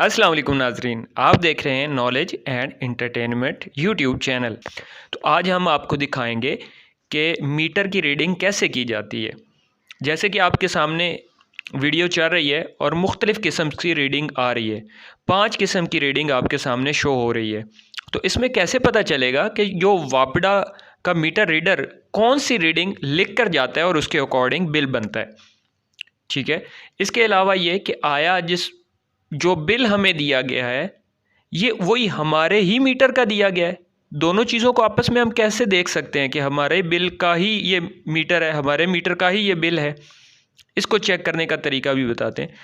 अस्सलाम वालेकुम नाजरीन, आप देख रहे हैं knowledge and entertainment YouTube channel. तो आज हम आपको दिखाएंगे कि मीटर की रीडिंग कैसे की जाती है। जैसे कि आपके सामने वीडियो चल रही है और मुख्तलिफ़ किस्म की रीडिंग आ रही है। 5 किस्म की रीडिंग आपके सामने शो हो रही है। तो इसमें कैसे पता चलेगा कि जो वापडा का मीटर रीडर कौन सी रीडिंग लिख कर जाता है और उसके अकॉर्डिंग बिल बनता है। ठीक है, इसके अलावा ये कि आया जो बिल हमें दिया गया है ये वही हमारे ही मीटर का दिया गया है। दोनों चीज़ों को आपस में हम कैसे देख सकते हैं कि हमारे बिल का ही ये मीटर है, हमारे मीटर का ही ये बिल है। इसको चेक करने का तरीका भी बताते हैं।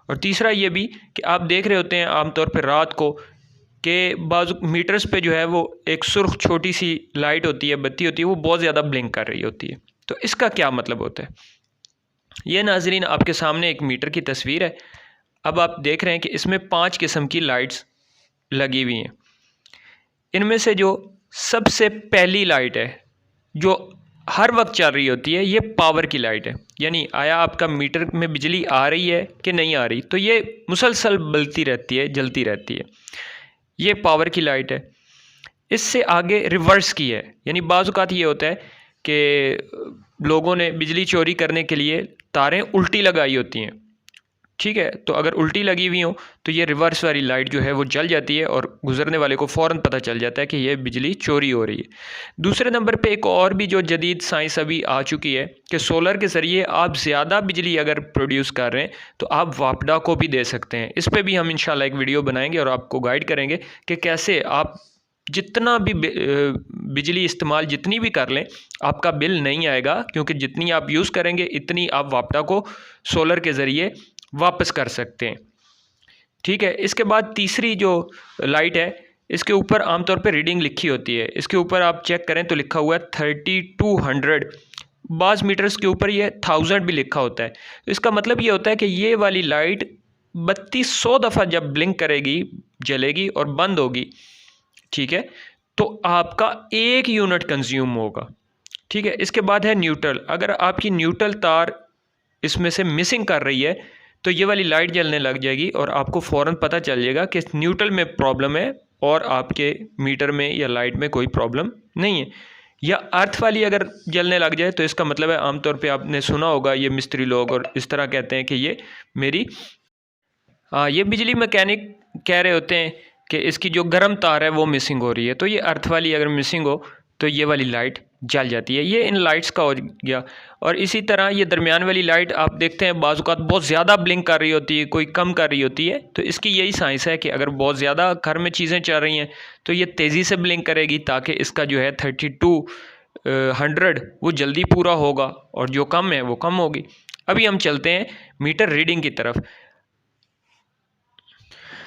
और तीसरा ये भी कि आप देख रहे होते हैं आमतौर पर रात को कि बाज़ मीटर्स पे जो है वो एक सुर्ख छोटी सी लाइट होती है, बत्ती होती है, वो बहुत ज़्यादा ब्लिंक कर रही होती है। तो इसका क्या मतलब होता है? ये नाजरीन आपके सामने एक मीटर की तस्वीर है। अब आप देख रहे हैं कि इसमें 5 किस्म की लाइट्स लगी हुई हैं। इनमें से जो सबसे पहली लाइट है जो हर वक्त चल रही होती है, ये पावर की लाइट है। यानी आया आपका मीटर में बिजली आ रही है कि नहीं आ रही, तो ये मुसलसल बलती रहती है, जलती रहती है। ये पावर की लाइट है। इससे आगे रिवर्स की है। यानी बाज़ औक़ात ये होता है कि लोगों ने बिजली चोरी करने के लिए तारें उल्टी लगाई होती हैं। ठीक है, तो अगर उल्टी लगी हुई हो तो ये रिवर्स वाली लाइट जो है वो जल जाती है और गुजरने वाले को फ़ौरन पता चल जाता है कि ये बिजली चोरी हो रही है। दूसरे नंबर पे एक और भी जो जदीद साइंस अभी आ चुकी है कि सोलर के ज़रिए आप ज़्यादा बिजली अगर प्रोड्यूस कर रहे हैं तो आप वापडा को भी दे सकते हैं। इस पर भी हम इंशाल्लाह एक वीडियो बनाएंगे और आपको गाइड करेंगे कि कैसे आप जितना भी बिजली इस्तेमाल जितनी भी कर लें आपका बिल नहीं आएगा, क्योंकि जितनी आप यूज़ करेंगे इतनी आप वापडा को सोलर के ज़रिए वापस कर सकते हैं। ठीक है, इसके बाद तीसरी जो लाइट है इसके ऊपर आमतौर पे रीडिंग लिखी होती है। इसके ऊपर आप चेक करें तो लिखा हुआ है 3200। बाज़ मीटर्स के ऊपर ये 1000 भी लिखा होता है। तो इसका मतलब ये होता है कि ये वाली लाइट 3200 दफ़ा जब ब्लिंक करेगी, जलेगी और बंद होगी, ठीक है, तो आपका 1 यूनिट कंज्यूम होगा। ठीक है, इसके बाद है न्यूट्रल। अगर आपकी न्यूट्रल तार इसमें से मिसिंग कर रही है तो ये वाली लाइट जलने लग जाएगी और आपको फ़ौरन पता चल जाएगा कि न्यूट्रल में प्रॉब्लम है और आपके मीटर में या लाइट में कोई प्रॉब्लम नहीं है। या अर्थ वाली अगर जलने लग जाए तो इसका मतलब है, आमतौर पे आपने सुना होगा ये मिस्त्री लोग और इस तरह कहते हैं कि ये मेरी ये बिजली मैकेनिक कह रहे होते हैं कि इसकी जो गर्म तार है वो मिसिंग हो रही है। तो ये अर्थ वाली अगर मिसिंग हो तो ये वाली लाइट जल जाती है। ये इन लाइट्स का हो गया। और इसी तरह ये दरमियान वाली लाइट आप देखते हैं बाज़ औक़ात बहुत ज़्यादा ब्लिंक कर रही होती है, कोई कम कर रही होती है। तो इसकी यही साइंस है कि अगर बहुत ज़्यादा घर में चीज़ें चल रही हैं तो ये तेज़ी से ब्लिंक करेगी ताकि इसका जो है 3200 वो जल्दी पूरा होगा और जो कम है वो कम होगी। अभी हम चलते हैं मीटर रीडिंग की तरफ।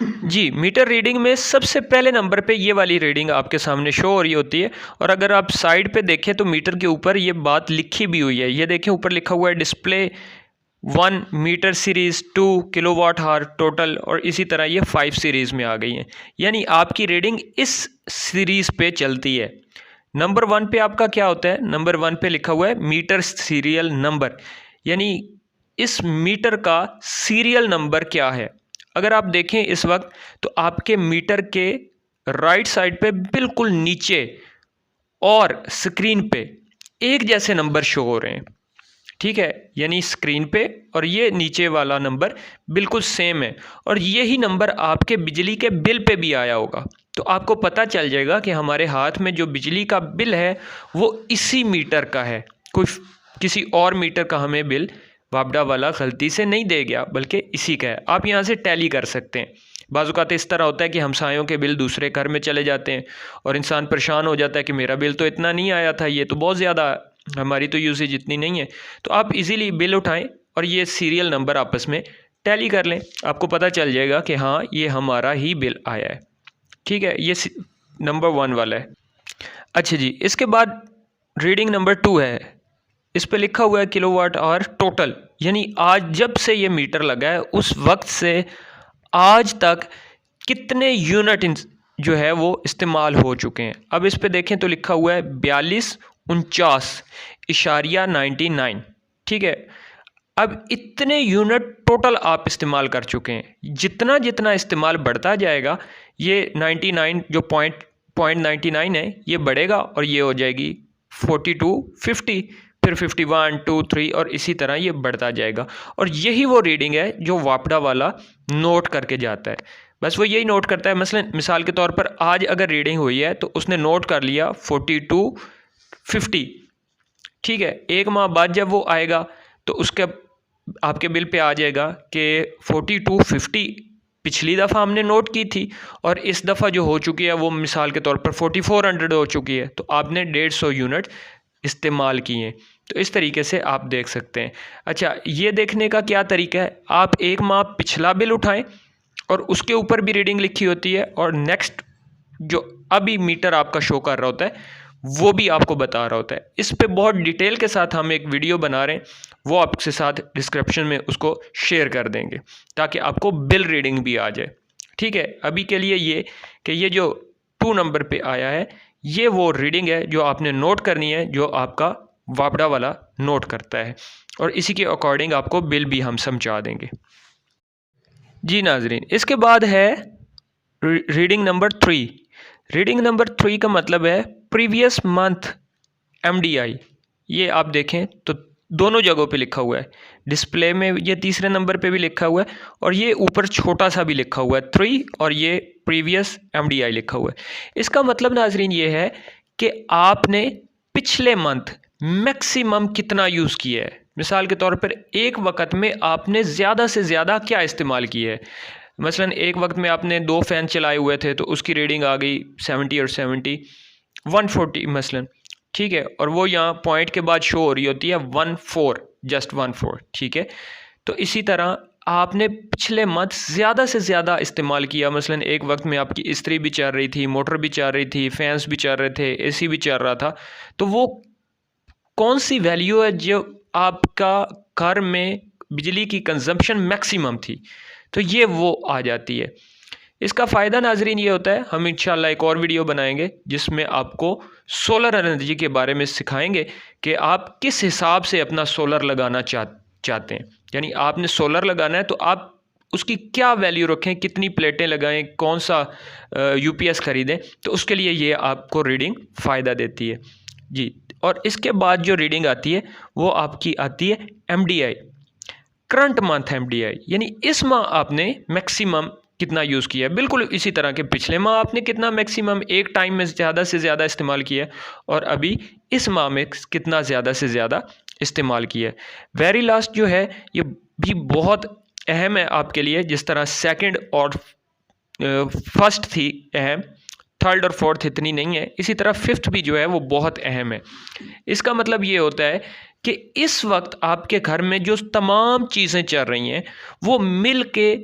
जी, मीटर रीडिंग में सबसे पहले नंबर पे ये वाली रीडिंग आपके सामने शो हो रही होती है। और अगर आप साइड पे देखें तो मीटर के ऊपर ये बात लिखी भी हुई है। ये देखें ऊपर लिखा हुआ है display 1 metre series 2 kilowatt hour total, और इसी तरह ये 5 सीरीज़ में आ गई हैं। यानी आपकी रीडिंग इस सीरीज़ पे चलती है। नंबर 1 पे आपका क्या होता है? नंबर 1 पे लिखा हुआ है मीटर सीरियल नंबर, यानी इस मीटर का सीरियल नंबर क्या है। अगर आप देखें इस वक्त तो आपके मीटर के राइट साइड पे बिल्कुल नीचे और स्क्रीन पे एक जैसे नंबर शो हो रहे हैं। ठीक है, यानी स्क्रीन पे और ये नीचे वाला नंबर बिल्कुल सेम है और यही नंबर आपके बिजली के बिल पे भी आया होगा। तो आपको पता चल जाएगा कि हमारे हाथ में जो बिजली का बिल है वो इसी मीटर का है, कोई किसी और मीटर का हमें बिल वापडा वाला गलती से नहीं दे गया, बल्कि इसी का है। आप यहाँ से टैली कर सकते हैं। बाज़ औक़ात इस तरह होता है कि हमसायों के बिल दूसरे घर में चले जाते हैं और इंसान परेशान हो जाता है कि मेरा बिल तो इतना नहीं आया था, ये तो बहुत ज़्यादा, हमारी तो यूसेज इतनी नहीं है। तो आप इजीली बिल उठाएं और ये सीरियल नंबर आपस में टैली कर लें, आपको पता चल जाएगा कि हाँ ये हमारा ही बिल आया है। ठीक है, ये नंबर 1 वाला है। अच्छा जी, इसके बाद रीडिंग नंबर 2 है। इस पे लिखा हुआ है किलोवाट आवर टोटल, यानी आज जब से ये मीटर लगा है उस वक्त से आज तक कितने यूनिट जो है वो इस्तेमाल हो चुके हैं। अब इस पे देखें तो लिखा हुआ है 4249.99। ठीक है, अब इतने यूनिट टोटल आप इस्तेमाल कर चुके हैं। जितना जितना इस्तेमाल बढ़ता जाएगा ये 99 जो पॉइंट 99 है ये बढ़ेगा और ये हो जाएगी 42 50, फिर 51 2 3 और इसी तरह ये बढ़ता जाएगा। और यही वो रीडिंग है जो वापडा वाला नोट करके जाता है। बस वो यही नोट करता है। मसलन मिसाल के तौर पर आज अगर रीडिंग हुई है तो उसने नोट कर लिया 42 50, ठीक है। एक माह बाद जब वो आएगा तो उसके आपके बिल पे आ जाएगा कि 42 50 पिछली दफ़ा हमने नोट की थी और इस दफ़ा जो हो चुकी है वो मिसाल के तौर पर 4400 हो चुकी है, तो आपने 150 यूनिट इस्तेमाल किए हैं। तो इस तरीके से आप देख सकते हैं। अच्छा, ये देखने का क्या तरीका है, आप एक माह पिछला बिल उठाएं और उसके ऊपर भी रीडिंग लिखी होती है और नेक्स्ट जो अभी मीटर आपका शो कर रहा होता है वो भी आपको बता रहा होता है। इस पे बहुत डिटेल के साथ हम एक वीडियो बना रहे हैं, वो आपके साथ डिस्क्रिप्शन में उसको शेयर कर देंगे ताकि आपको बिल रीडिंग भी आ जाए। ठीक है, अभी के लिए ये कि ये जो 2 नंबर पे आया है ये वो रीडिंग है जो आपने नोट करनी है, जो आपका वापडा वाला नोट करता है और इसी के अकॉर्डिंग आपको बिल भी हम समझा देंगे। जी नाजरीन, इसके बाद है रीडिंग नंबर 3। रीडिंग नंबर 3 का मतलब है प्रीवियस मंथ MDI। ये आप देखें तो दोनों जगहों पे लिखा हुआ है, डिस्प्ले में ये तीसरे नंबर पे भी लिखा हुआ है और ये ऊपर छोटा सा भी लिखा हुआ है 3 और ये प्रीवियस MDI लिखा हुआ है। इसका मतलब नाजरीन ये है कि आपने पिछले मंथ मैक्सिमम कितना यूज़ किया है। मिसाल के तौर पर एक वक्त में आपने ज़्यादा से ज़्यादा क्या इस्तेमाल किया है। मसलन एक वक्त में आपने 2 फ़ैन चलाए हुए थे तो उसकी रीडिंग आ गई 70 और 70 140 मसलन, ठीक है, और वो यहाँ पॉइंट के बाद शो हो रही होती है 14, जस्ट 14, ठीक है। तो इसी तरह आपने पिछले मंथ ज़्यादा से ज़्यादा इस्तेमाल किया। मसलन एक वक्त में आपकी इस्त्री भी चल रही थी, मोटर भी चल रही थी, फैंस भी चल रहे थे, AC भी चल रहा था, तो वो कौन सी वैल्यू है जो आपका घर में बिजली की कंजम्पशन मैक्सिमम थी, तो ये वो आ जाती है। इसका फ़ायदा नाजरीन ये होता है, हम इंशाल्लाह एक और वीडियो बनाएंगे जिसमें आपको सोलर एनर्जी के बारे में सिखाएंगे कि आप किस हिसाब से अपना सोलर लगाना चाहते हैं। यानी आपने सोलर लगाना है तो आप उसकी क्या वैल्यू रखें, कितनी प्लेटें लगाएं, कौन सा UPS ख़रीदें, तो उसके लिए ये आपको रीडिंग फ़ायदा देती है जी। और इसके बाद जो रीडिंग आती है वो आपकी आती है MDI, करंट मंथ MDI, यानी इस माह आपने मैक्सिमम कितना यूज़ किया है। बिल्कुल इसी तरह के पिछले माह आपने कितना मैक्सिमम एक टाइम में ज़्यादा से ज़्यादा इस्तेमाल किया है और अभी इस माह में कितना ज़्यादा से ज़्यादा इस्तेमाल किया है। वेरी लास्ट जो है ये भी बहुत अहम है आपके लिए, जिस तरह सेकंड और फर्स्ट थी अहम, थर्ड और फोर्थ इतनी नहीं है, इसी तरह फिफ्थ भी जो है वो बहुत अहम है। इसका मतलब ये होता है कि इस वक्त आपके घर में जो तमाम चीज़ें चल रही हैं वो मिल के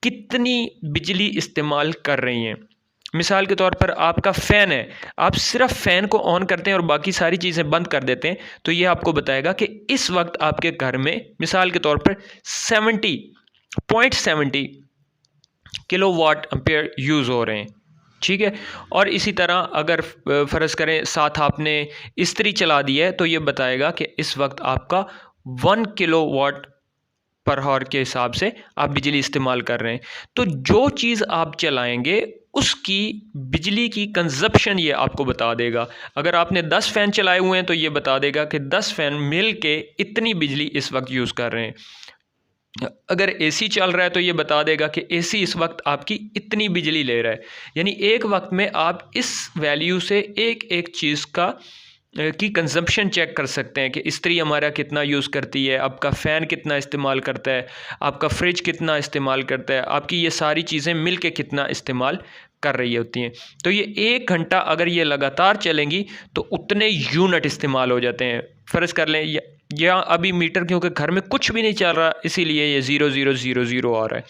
कितनी बिजली इस्तेमाल कर रही हैं। मिसाल के तौर पर आपका फ़ैन है, आप सिर्फ फ़ैन को ऑन करते हैं और बाकी सारी चीज़ें बंद कर देते हैं, तो ये आपको बताएगा कि इस वक्त आपके घर में मिसाल के तौर पर 70.70 किलोवाट एम्पेयर यूज़ हो रहे हैं, ठीक है। और इसी तरह अगर फ़र्ज़ करें साथ आपने इस्त्री चला दी है तो ये बताएगा कि इस वक्त आपका 1 किलोवाट पर आवर के हिसाब से आप बिजली इस्तेमाल कर रहे हैं। तो जो चीज़ आप चलाएंगे उसकी बिजली की कंजप्शन ये आपको बता देगा। अगर आपने 10 फ़ैन चलाए हुए हैं तो ये बता देगा कि 10 फ़ैन मिल के इतनी बिजली इस वक्त यूज़ कर रहे हैं। अगर AC चल रहा है तो ये बता देगा कि AC इस वक्त आपकी इतनी बिजली ले रहा है। यानी एक वक्त में आप इस वैल्यू से एक एक चीज़ की कंजम्पशन चेक कर सकते हैं कि इस्त्री हमारा कितना यूज़ करती है, आपका फ़ैन कितना इस्तेमाल करता है, आपका फ्रिज कितना इस्तेमाल करता है, आपकी ये सारी चीज़ें मिल के कितना इस्तेमाल कर रही होती हैं। तो ये 1 घंटा अगर ये लगातार चलेंगी तो उतने यूनिट इस्तेमाल हो जाते हैं। फ़र्ज़ कर लें या अभी मीटर क्योंकि घर में कुछ भी नहीं चल रहा इसीलिए ये 0000 आ रहा है,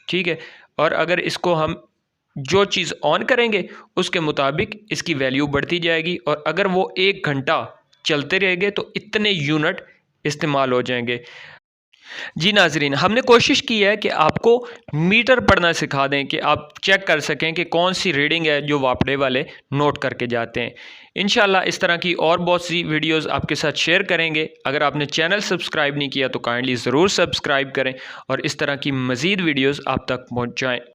ठीक है। और अगर इसको हम जो चीज़ ऑन करेंगे उसके मुताबिक इसकी वैल्यू बढ़ती जाएगी और अगर वो 1 घंटा चलते रहेंगे तो इतने यूनिट इस्तेमाल हो जाएंगे। जी नाज़रीन, हमने कोशिश की है कि आपको मीटर पढ़ना सिखा दें कि आप चेक कर सकें कि कौन सी रीडिंग है जो वापडे वाले नोट करके जाते हैं। इंशाल्लाह इस तरह की और बहुत सी वीडियोस आपके साथ शेयर करेंगे। अगर आपने चैनल सब्सक्राइब नहीं किया तो काइंडली ज़रूर सब्सक्राइब करें और इस तरह की मज़ीद वीडियोस आप तक पहुँचाएँ।